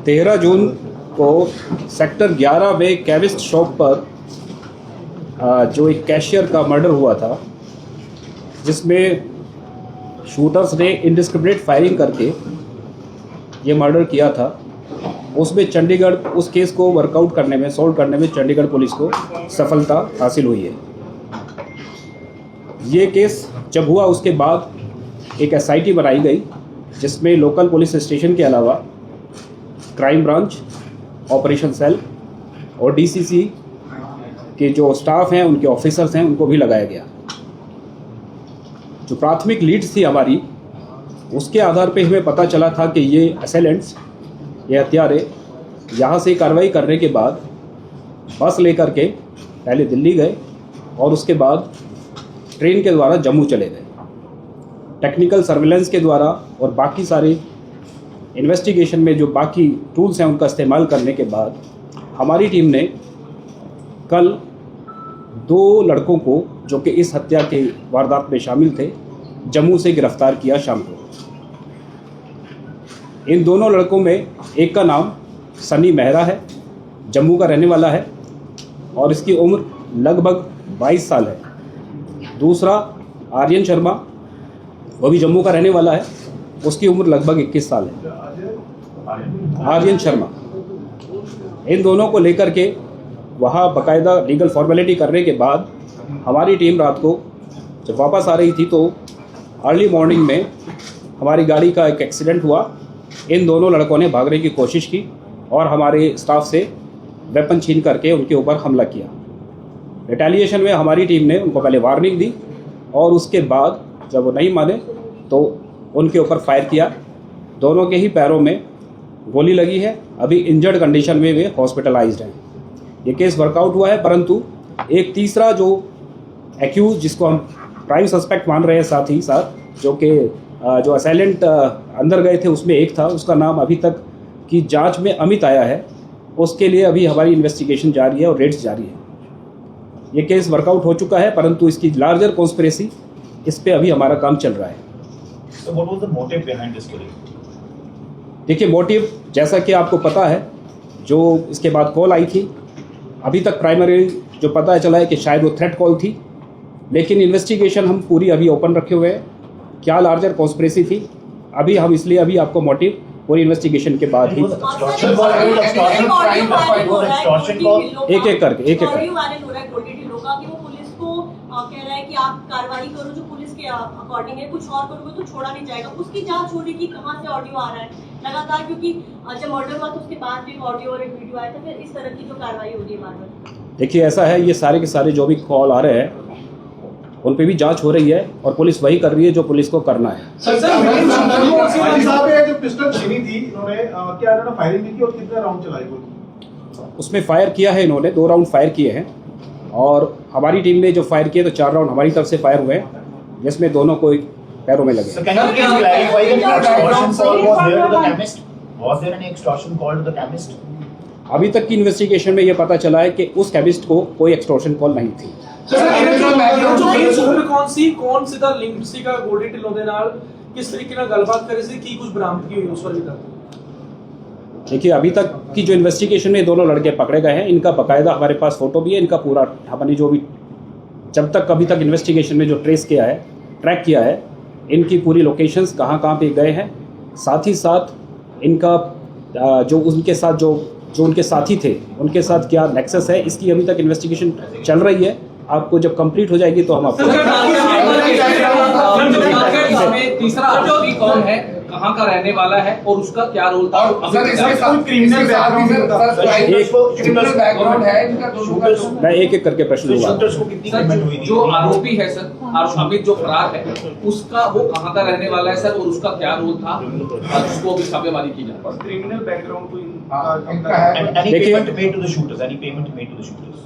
13 जून को सेक्टर 11 में chemist shop पर जो एक कैशियर का मर्डर हुआ था, जिसमें शूटर्स ने इंडिस्क्रिमिनेट फायरिंग करके ये मर्डर किया था, उसमें चंडीगढ़ उस केस को वर्कआउट करने में, सॉल्व करने में चंडीगढ़ पुलिस को सफलता हासिल हुई है। ये केस जब हुआ उसके बाद एक एसआईटी बनाई गई, जिसमें लोकल पुलिस स्टेशन के अलावा क्राइम ब्रांच, ऑपरेशन सेल और डीसीसी के जो स्टाफ हैं, उनके ऑफिसर्स हैं, उनको भी लगाया गया। जो प्राथमिक लीड्स थी हमारी, उसके आधार पे हमें पता चला था कि ये असेलेंट्स, ये हत्यारे यहाँ से कार्रवाई करने के बाद बस लेकर के पहले दिल्ली गए और उसके बाद ट्रेन के द्वारा जम्मू चले गए। टेक्निकल सर्विलेंस के द्वारा और बाकी सारे इन्वेस्टिगेशन में जो बाकी टूल्स हैं उनका इस्तेमाल करने के बाद हमारी टीम ने कल 2 लड़कों को, जो कि इस हत्या के वारदात में शामिल थे, जम्मू से गिरफ्तार किया शाम को। इन दोनों लड़कों में एक का नाम सनी मेहरा है, जम्मू का रहने वाला है और इसकी उम्र लगभग 22 साल है। दूसरा आर्यन शर्मा, वो भी जम्मू का रहने वाला है, उसकी उम्र लगभग 21 साल है। आर्यन शर्मा, इन दोनों को लेकर के वहाँ बाकायदा लीगल फॉर्मेलिटी करने के बाद हमारी टीम रात को जब वापस आ रही थी तो अर्ली मॉर्निंग में हमारी गाड़ी का एक एक्सीडेंट हुआ। इन दोनों लड़कों ने भागने की कोशिश की और हमारे स्टाफ से वेपन छीन करके उनके ऊपर हमला किया। रिटेलिएशन में हमारी टीम ने उनको पहले वार्निंग दी और उसके बाद जब वो नहीं माने तो उनके ऊपर फायर किया। दोनों के ही पैरों में गोली लगी है। अभी इंजर्ड कंडीशन में वे हॉस्पिटलाइज्ड हैं। ये केस वर्कआउट हुआ है, परंतु एक तीसरा जो एक्यूज, जिसको हम प्राइम सस्पेक्ट मान रहे हैं, साथ ही साथ जो असाइलेंट अंदर गए थे उसमें एक था, उसका नाम अभी तक की जांच में अमित आया है। उसके लिए अभी हमारी इन्वेस्टिगेशन जारी है और रेड्स जारी है। ये केस वर्कआउट हो चुका है, परंतु इसकी लार्जर कॉन्स्पिरेसी, इस पे अभी हमारा काम चल रहा है। So what was the motive behind this killing? देखिए, मोटिव जैसा कि आपको पता है, जो इसके बाद कॉल आई थी, अभी तक प्राइमरी जो पता चला है कि शायद वो थ्रेट कॉल थी, लेकिन इन्वेस्टिगेशन हम पूरी अभी ओपन रखे हुए हैं। क्या लार्जर कॉन्स्पिरेसी थी, अभी हम इसलिए अभी आपको मोटिव पूरी इन्वेस्टिगेशन के बाद ही एक एक करके कह रहा है कि आप कार्रवाई करो जो पुलिस के अकॉर्डिंग है, कुछ और करोगे तो छोड़ा नहीं जाएगा। उसकी जांच हो रही कि कहां से ऑडियो आ रहा है लगातार, क्योंकि जब मर्डर हुआ तो उसके बाद भी एक ऑडियो और एक वीडियो आया था। फिर इस तरह की जो कार्रवाई हो रही है बार-बार। देखिए, ऐसा है, ये सारे के सारे जो भी कॉल आ रहे हैं उन पे भी जांच हो रही है और पुलिस वही कर रही है जो पुलिस को करना है। जो पिस्टल छीनी थी इन्होंने, क्या इन्होंने फायरिंग की और कितने राउंड चलाए? उसमें फायर किया है इन्होंने, 2 राउंड फायर किए हैं और हमारी टीम ने जो फायर किए तो 4 राउंड हमारी तरफ से फायर हुए हैं, जिसमें दोनों को पैरों में लगे। So can you please clarify the extortion call was there to the chemist? Was there any extortion call to the chemist? अभी तक की इन्वेस्टिगेशन में ये पता चला है कि उस केमिस्ट को कोई एक्सटॉर्शन कॉल नहीं थी। कौन सीधा लिंक ਸੀਗਾ ਗੋਲਡੀ ਢਿੱਲੋਂ ਦੇ ਨਾਲ, किस तरीके ਨਾਲ ਗੱਲਬਾਤ ਕਰੀ ਸੀ, ਕੀ ਕੁਝ ਬਰਾਮਦਗੀ हुई उस पर भी तक? देखिए, अभी तक की जो इन्वेस्टिगेशन में 2 लड़के पकड़े गए हैं, इनका बाकायदा हमारे पास फोटो भी है। इनका पूरा हमने जो भी जब तक अभी तक इन्वेस्टिगेशन में जो ट्रेस किया है, ट्रैक किया है, इनकी पूरी लोकेशंस कहाँ पे गए हैं, साथ ही साथ इनका जो उनके साथ जो उनके साथी थे उनके साथ क्या नेक्सस है, इसकी अभी तक इन्वेस्टिगेशन चल रही है। आपको जब कंप्लीट हो जाएगी तो हम आपको तीसरा आरोपी कौन है, कहाँ का रहने वाला है और उसका क्या रोल था? मैं एक करके प्रश्न लूंगा। जो आरोपी है सर, अमित जो फरार है, उसका वो कहाँ का रहने वाला है सर और उसका क्या रोल था, उसको भी छापेमारी की जाए। क्रिमिनल बैकग्राउंड तो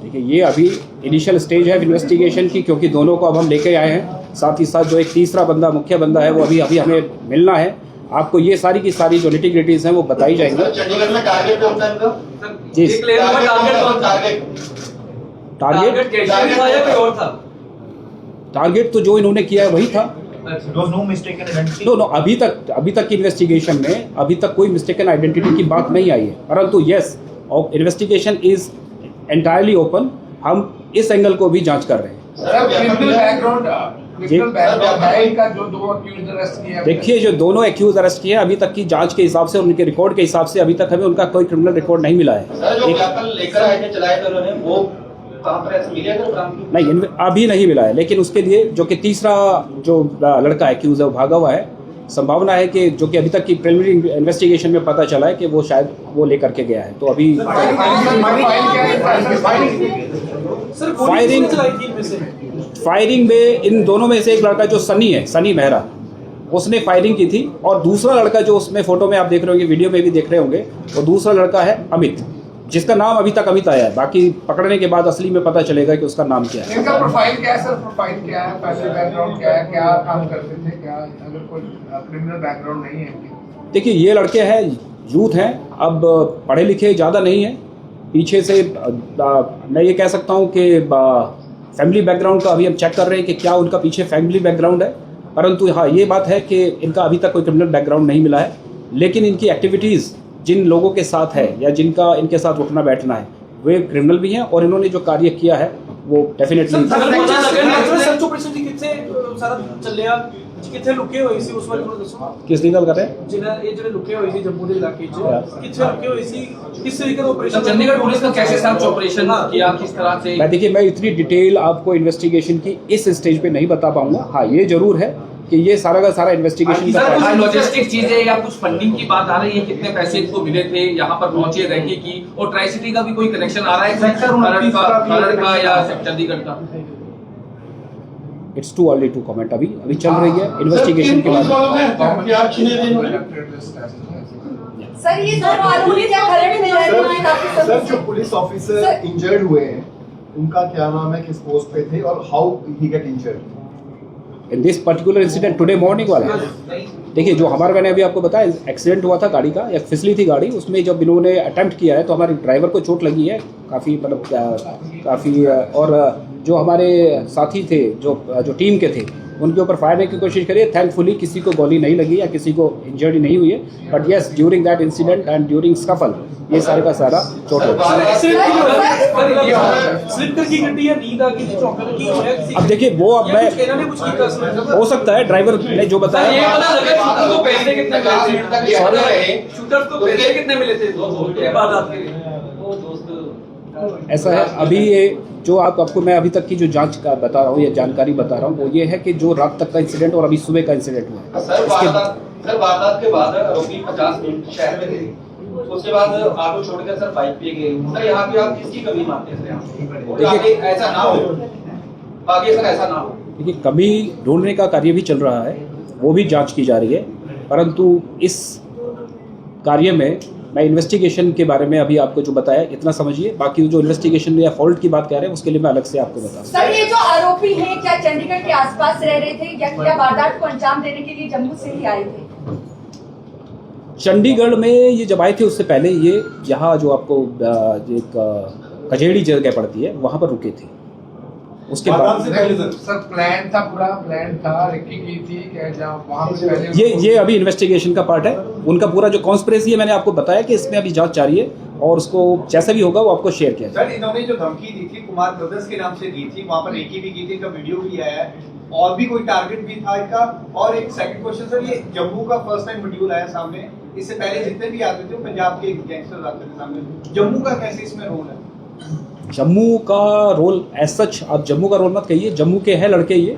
देखिए, ये अभी इनिशियल स्टेज है इन्वेस्टिगेशन की, क्योंकि दोनों को अब हम लेके आए हैं। साथ ही साथ जो एक तीसरा बंदा, मुख्य बंदा है, वो अभी हमें मिलना है। आपको ये सारी की सारी जो निटी-ग्रिटीज हैं वो बताई जाएंगी। चंडीगढ़ में टारगेट होता है इनका? जी, टारगेट तो जो इन्होंने किया है वही था। There was no mistaken identity. No अभी तक की इन्वेस्टिगेशन में अभी तक कोई मिस्टेकन आइडेंटिटी की बात नहीं आई है, परंतु yes investigation is entirely open. हम इस एंगल को भी जांच कर रहे हैं। देखिए जो दोनों एक्यूज अरेस्ट किए अभी तक की जांच के हिसाब से और उनके रिकॉर्ड के हिसाब से अभी तक हमें उनका कोई क्रिमिनल रिकॉर्ड नहीं मिला है। लेकर आए थे चलाए थे उन्होंने, वो कहाँ पर ऐसे मिले थे काम की? नहीं अभी नहीं मिला है, लेकिन उसके लिए जो कि तीसरा जो लड़का एक्यूज है वो भागा हुआ है। संभावना है कि जो कि अभी तक की प्रिलिमिनरी इन्वेस्टिगेशन में पता चला है कि वो शायद वो लेकर के गया है। तो अभी फायरिंग में इन दोनों में से एक लड़का जो सनी है, सनी मेहरा, उसने फायरिंग की थी, और दूसरा लड़का जो उसमें फोटो में आप देख रहे होंगे, वीडियो में भी देख रहे होंगे, वो दूसरा लड़का है अमित, जिसका नाम अभी तक अमित आया है। बाकी पकड़ने के बाद असली में पता चलेगा कि उसका नाम क्या है। इनका प्रोफाइल क्या है सर? प्रोफाइल क्या है? फैमिली बैकग्राउंड क्या है? क्या काम करते थे? क्या अगर कोई क्रिमिनल बैकग्राउंड नहीं है इनकी? देखिए ये लड़के हैं, यूथ हैं, अब पढ़े लिखे ज़्यादा नहीं हैं। पीछे से मैं ये कह सकता हूँ कि फैमिली बैकग्राउंड का अभी हम चेक कर रहे हैं कि क्या उनका पीछे फैमिली बैकग्राउंड है, परंतु हाँ ये बात है कि इनका अभी तक कोई क्रिमिनल बैकग्राउंड नहीं मिला है। लेकिन इनकी एक्टिविटीज़ जिन लोगों के साथ है या जिनका इनके साथ उठना बैठना है वे क्रिमिनल भी हैं, और इन्होंने जो कार्य किया है वो डेफिनेटली। किथे लुके हुई सी उस बारे में दसो। किस दी गल कर रहे हैं? जिन्हें ये जो लुके हुई सी जम्मू के इलाके च किथे लुके हुई सी, किस तरीके का ऑपरेशन? चंडीगढ़ पुलिस का कैसे सर्च ऑपरेशन किया, किस तरह से? मैं देखिए मैं इतनी डिटेल आपको इन्वेस्टिगेशन की इस स्टेज पे नहीं बता पाऊंगा। हाँ ये जरूर है कि ये सारा का सारा इन्वेस्टिगेशन का कुछ लॉजिस्टिक चीजें या कुछ फंडिंग की बात आ रही है, कितने पैसे इनको मिले थे, यहाँ पर पहुंचे रहने की, और ट्राई सिटी का भी कोई कनेक्शन आ रहा है खरड़ का या चंडीगढ़ का? It's too early to comment. अभी चल रही है इन्वेस्टिगेशन के बाद। सर ये दोनों आरोपी क्या खरड़ में रह रहे हैं काफी समय सर से? जो पुलिस ऑफिसर इंजर्ड हुए हैं उनका क्या नाम है, किस पोस्ट पे थे और how he get injured in this particular incident today morning वाला? देखिए जो हमारा, मैंने अभी आपको बताया एक्सीडेंट हुआ था गाड़ी का, या फिसली थी गाड़ी, उसमें जब इन्होंने अटेम्प्ट किया है तो हमारे ड्राइवर को चोट लगी है काफ़ी, मतलब काफ़ी, और जो हमारे साथी थे जो टीम के थे उनके ऊपर फायरने की कोशिश करी है। थैंकफुली किसी को गोली नहीं लगी या किसी को इंजरी नहीं हुई है, but yes during that incident and during scuffle ये सारे का सारा चोट लगा। स्लिप करके गड्डी या नींद आ गई थी, चौंकने की होया किसी? अब देखिए वो अब मैं इन्होंने कुछ किया इसमें? हो सकता है ड्राइवर ने जो बताया। ये पता लगा शूटर को पैसे कितने मिले थे? शूटर को पैसे कितने मिले थे? ये बात आपके वो दोस्त ऐसा है अभी ये जो आपको मैं अभी तक की जो जांच का बता रहा हूँ या जानकारी बता रहा हूँ वो ये है कि जो रात तक का इंसिडेंट और अभी सुबह का इंसिडेंट हुआ है। सर वारदात के बाद आरोपी 50 मिनट शहर में थे, उसके बाद ऑटो छोड़कर सर बाइक पे गए। सर यहाँ पे आप किसकी कमी मानते हैं सर? आगे ऐसा ना हो, आगे सर ऐसा ना हो। देखिए कमी ढूंढने का कार्य भी चल रहा है, वो भी जांच की जा रही है, परंतु इस कार्य में मैं इन्वेस्टिगेशन के बारे में अभी आपको जो बताया इतना समझिए, बाकी जो इन्वेस्टिगेशन या फॉल्ट की बात कह रहे हैं उसके लिए मैं अलग से आपको बता। सर ये जो आरोपी हैं क्या चंडीगढ़ के आसपास रह रहे थे या क्या वारदात को अंजाम देने के लिए जम्मू से ही आए थे? चंडीगढ़ में ये जब आए थे उससे पहले ये यहाँ जो आपको एक कजेड़ी जगह पड़ती है वहाँ पर रुके थे। उसके बाद सर प्लान था, पूरा प्लान था, रिक्की की थी क्या जहाँ वहाँ पे पहले ये अभी इन्वेस्टिगेशन का पार्ट है। उनका पूरा जो कॉन्स्पिरेसी है मैंने आपको बताया कि इसमें अभी जांच जारी है और उसको जैसा भी होगा वो आपको शेयर किया जाएगा। सर इन्होंने जो धमकी दी थी कुमार ब्रदर्स के नाम से दी थी, वहाँ पर रेकी भी की थी, इनका वीडियो भी आया है, और भी कोई टारगेट भी था इनका? और एक सेकंड क्वेश्चन सर, ये जम्मू का फर्स्ट टाइम मॉड्यूल आया सामने, इससे पहले जितने भी आते थे पंजाब के गैंगस्टर्स आते थे सामने, जम्मू का कैसे इसमें रोल है? जम्मू का रोल एज सच आप जम्मू का रोल मत कहिए, जम्मू के हैं लड़के ये।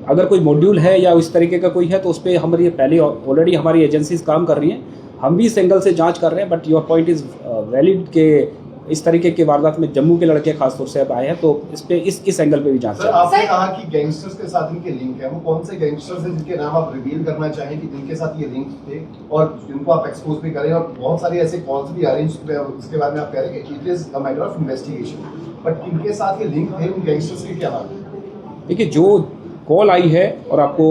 अगर कोई मॉड्यूल है या इस तरीके का कोई है तो उस पर हमारी पहले ऑलरेडी हमारी एजेंसीज काम कर रही हैं, हम भी इस एंगल से जांच कर रहे हैं। But your point is valid के इस तरीके के वारदात में जम्मू के लड़के खासतौर से अब आए हैं, तो इस पे इस एंगल पे भी जांच सर आपने कहा कि गैंगस्टर्स के साथ इनके लिंक है, वो कौन से गैंगस्टर्स हैं जिनके नाम आप रिवील करना चाहें कि जिनके साथ ये लिंक थे और जिनको आप एक्सपोज भी करें? और बहुत सारे ऐसे कॉल्स भी अरेंज उसके बारे में आप कह रहे हैं कि it is a matter of investigation, but इनके साथ ये लिंक थे, उन गैंगस्टर्स के क्या नाम है? देखिए जो कॉल आई है और आपको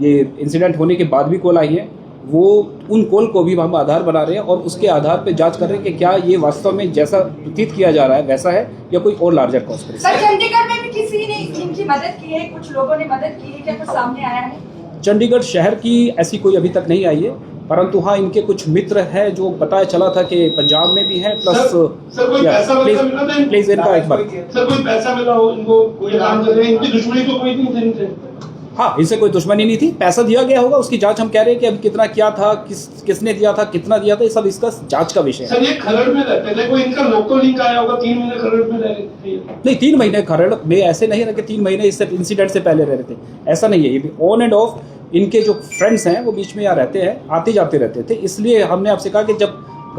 ये इंसिडेंट होने के बाद भी कॉल आई है, वो उन कॉल को भी हम आधार बना रहे हैं और उसके आधार पे जांच कर रहे हैं कि क्या ये वास्तव में जैसा प्रतीत किया जा रहा है वैसा है या कोई और लार्जर कॉन्स्पिरेसी। सर चंडीगढ़ में भी किसी ने इनकी मदद की है, कुछ लोगों ने मदद की है, क्या कुछ सामने आया है? चंडीगढ़ शहर की ऐसी कोई अभी तक नहीं आई है, परंतु हाँ इनके कुछ मित्र हैं जो पता चला था कि पंजाब में भी हैं, प्लस सर कोई पैसा मिला था प्लीज इनका एक बार सर कोई पैसा मिला हो इनको, कोई काम कर रहे हैं, इनकी दुश्मनी तो कोई नहीं थी इनसे। हाँ इनसे कोई दुश्मनी नहीं थी, पैसा दिया गया होगा, उसकी जांच हम कह रहे हैं कि अब कितना क्या था, किसने दिया था, कितना दिया था, ये सब इसका जांच का विषय है। सर ये खरड़ में रहते थे, कोई इनका लोकल लिंक आया होगा, 3 महीने खरड़ में रह रहे थे। नहीं 3 महीने खरड़ में ऐसे नहीं रहे कि 3 महीने इससे इंसिडेंट से पहले रह रहे थे, ऐसा नहीं है। ये ऑन एंड ऑफ इनके जो फ्रेंड्स हैं वो बीच में यहाँ रहते हैं, आते जाते रहते थे, इसलिए हमने आपसे कहा कि जब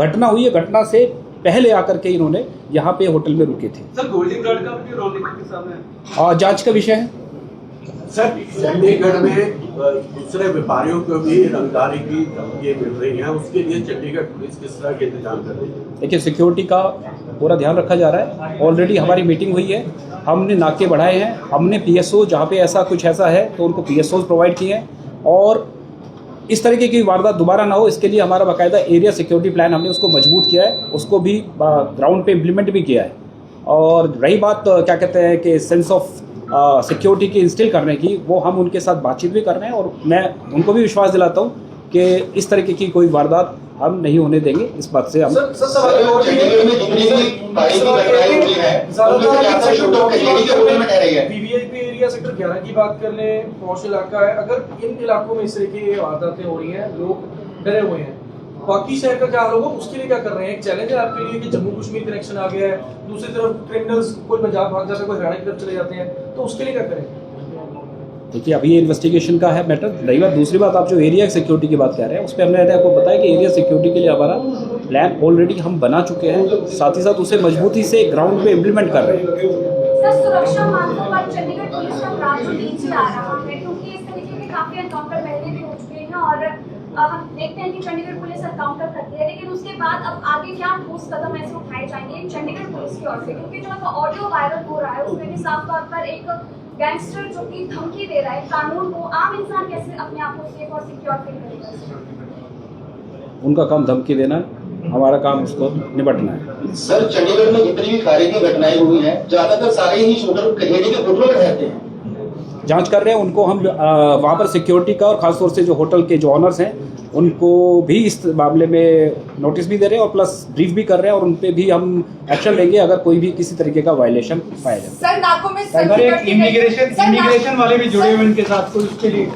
घटना हुई है घटना से पहले आकर के इन्होंने यहाँ पे होटल में रुके थे। सर गोल्डन कार्ड का भी रोल निकल के सामने है और जांच का विषय है। सर चंडीगढ़ में दूसरे व्यापारियों को भी रंगदारी की धमकियां मिल रही हैं, उसके लिए चंडीगढ़ पुलिस किस तरह के इंतजाम कर रही है? देखिए सिक्योरिटी का पूरा ध्यान रखा जा रहा है, ऑलरेडी हमारी मीटिंग हुई है, हमने नाके बढ़ाए हैं, हमने पीएसओ जहाँ पे ऐसा कुछ ऐसा है तो उनको पीएसओ प्रोवाइड किए हैं और इस तरीके की वारदात दोबारा ना हो इसके लिए हमारा बाकायदा एरिया सिक्योरिटी प्लान हमने उसको मजबूत किया है, उसको भी ग्राउंड पे इम्प्लीमेंट भी किया है। और रही बात क्या कहते हैं कि सेंस ऑफ सिक्योरिटी की इंस्टिल करने की, वो हम उनके साथ बातचीत भी कर रहे हैं और मैं उनको भी विश्वास दिलाता हूँ कि इस तरीके की कोई वारदात हम नहीं होने देंगे। इस बात से हम वीवीआईपी एरिया सेक्टर 11 की बात कर ले, पॉश इलाका है, अगर इन इलाकों में इस तरह की वारदातें हो रही हैं, लोग डरे हुए हैं, बाकी शहर का क्या हाल होगा, उसके लिए क्या कर रहे हैं? एक चैलेंज है आपके लिए कि जम्मू कश्मीर कनेक्शन आ गया है, दूसरी तरफ क्रिमिनल्स कोई पंजाब भाग जाता है, कोई हरियाणा की तरफ चले जाते हैं, तो उसके लिए क्या करें? देखिए अभी ये इन्वेस्टिगेशन का है मैटर। रही बात दूसरी बात, आप जो एरिया सिक्योरिटी की बात कह रहे हैं उस पर हमने आपको बताया कि एरिया सिक्योरिटी के लिए हमारा प्लान ऑलरेडी हम बना चुके हैं, साथ ही साथ उसे मजबूती से ग्राउंड पे इम्प्लीमेंट कर रहे हैं। सर सुरक्षा मानकों पर चंडीगढ़ पुलिस का ग्राफ जो नीचे आ रहा है, क्योंकि इस तरीके के काफी एनकाउंटर पहले भी हो चुके हैं और हम देखते हैं कि चंडीगढ़ पुलिस एनकाउंटर करती है, लेकिन उसके बाद अब आगे क्या ठोस कदम ऐसे उठाए जाएंगे चंडीगढ़ पुलिस की ओर से? क्योंकि जो ऑडियो वायरल हो रहा है उसमें भी साफ तौर पर एक गैंगस्टर जो कि धमकी दे रहा है कानून को, आम इंसान कैसे अपने आप को सेफ और सिक्योर फील करेगा? उनका काम धमकी देना है, हमारा काम उसको निपटना है। सर चंडीगढ़ में जितनी भी फायरिंग की घटनाएं हुई हैं, ज्यादातर सारे ही शूटर कहेड़ी के होटलों में रहते हैं। जांच कर रहे हैं उनको हम वहाँ पर सिक्योरिटी का और खासतौर से जो होटल के जो ऑनर्स हैं उनको भी इस मामले में नोटिस भी दे रहे हैं और प्लस ब्रीफ भी कर रहे हैं और उन पे भी हम एक्शन लेंगे अगर कोई भी किसी तरीके का वायलेशन पाया जाए। सर नाकों में इमिग्रेशन वाले भी जुड़े हुए इनके साथ, तो उसके लिए